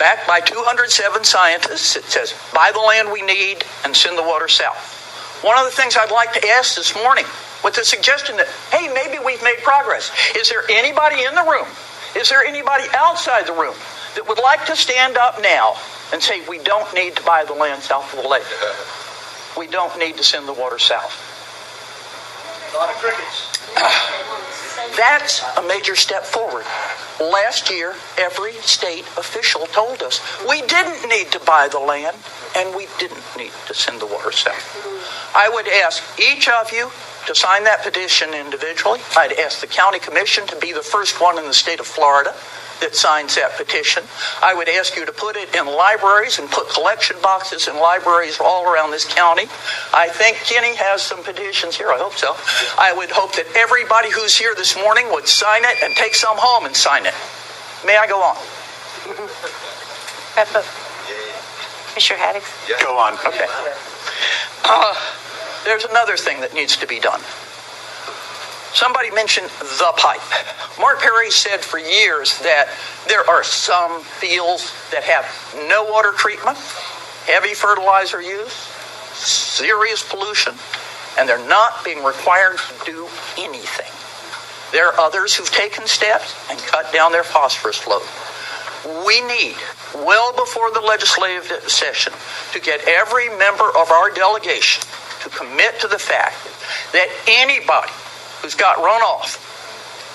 backed by 207 scientists. It says, buy the land we need and send the water south. One of the things I'd like to ask this morning, with the suggestion that, hey, maybe we've made progress. Is there anybody in the room? Is there anybody outside the room that would like to stand up now and say, we don't need to buy the land south of the lake? We don't need to send the water south. A lot of crickets. That's a major step forward. Last year, every state official told us we didn't need to buy the land and we didn't need to send the water south. I would ask each of you to sign that petition individually. I'd ask the county commission to be the first one in the state of Florida that signs that petition. I would ask you to put it in libraries and put collection boxes in libraries all around this county. I think Kenny has some petitions here. I hope so. I would hope that everybody who's here this morning would sign it and take some home and sign it. May I go on? Commissioner Haddix? Go on. Okay. There's another thing that needs to be done. Somebody mentioned the pipe. Mark Perry said for years that there are some fields that have no water treatment, heavy fertilizer use, serious pollution, and they're not being required to do anything. There are others who've taken steps and cut down their phosphorus load. We need, well before the legislative session, to get every member of our delegation to commit to the fact that anybody who's got runoff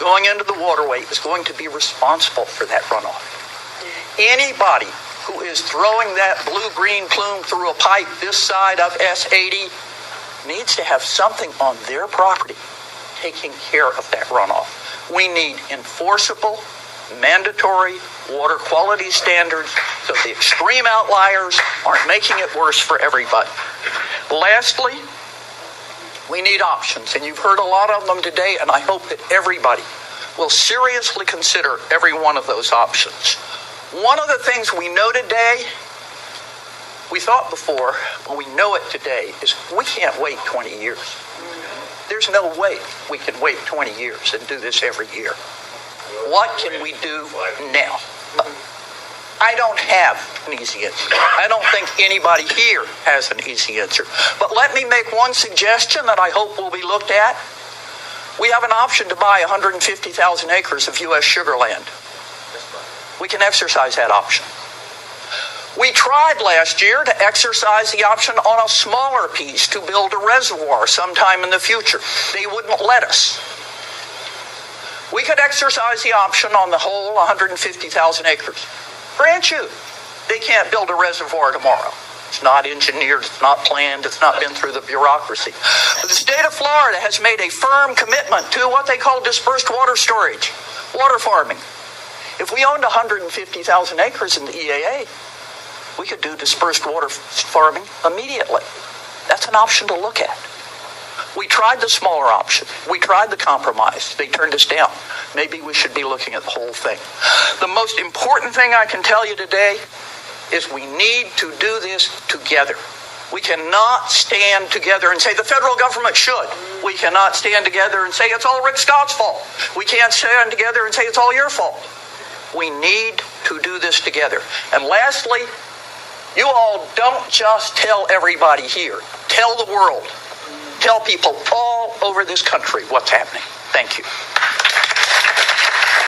going into the waterway is going to be responsible for that runoff. Anybody who is throwing that blue-green plume through a pipe this side of S80 needs to have something on their property taking care of that runoff. We need enforceable, mandatory water quality standards so the extreme outliers aren't making it worse for everybody. Lastly, we need options, and you've heard a lot of them today, and I hope that everybody will seriously consider every one of those options. One of the things we know today, we thought before, but we know it today, is we can't wait 20 years. There's no way we can wait 20 years and do this every year. What can we do now? I don't have an easy answer. I don't think anybody here has an easy answer. But let me make one suggestion that I hope will be looked at. We have an option to buy 150,000 acres of U.S. sugar land. We can exercise that option. We tried last year to exercise the option on a smaller piece to build a reservoir sometime in the future. They wouldn't let us. We could exercise the option on the whole 150,000 acres. Grant you, they can't build a reservoir tomorrow. It's not engineered, it's not planned, it's not been through the bureaucracy. But the state of Florida has made a firm commitment to what they call dispersed water storage, water farming. If we owned 150,000 acres in the EAA, we could do dispersed water farming immediately. That's an option to look at. We tried the smaller option. We tried the compromise. They turned us down. Maybe we should be looking at the whole thing. The most important thing I can tell you today is we need to do this together. We cannot stand together and say the federal government should. We cannot stand together and say it's all Rick Scott's fault. We can't stand together and say it's all your fault. We need to do this together. And lastly, you all don't just tell everybody here. Tell the world. Tell people all over this country what's happening. Thank you.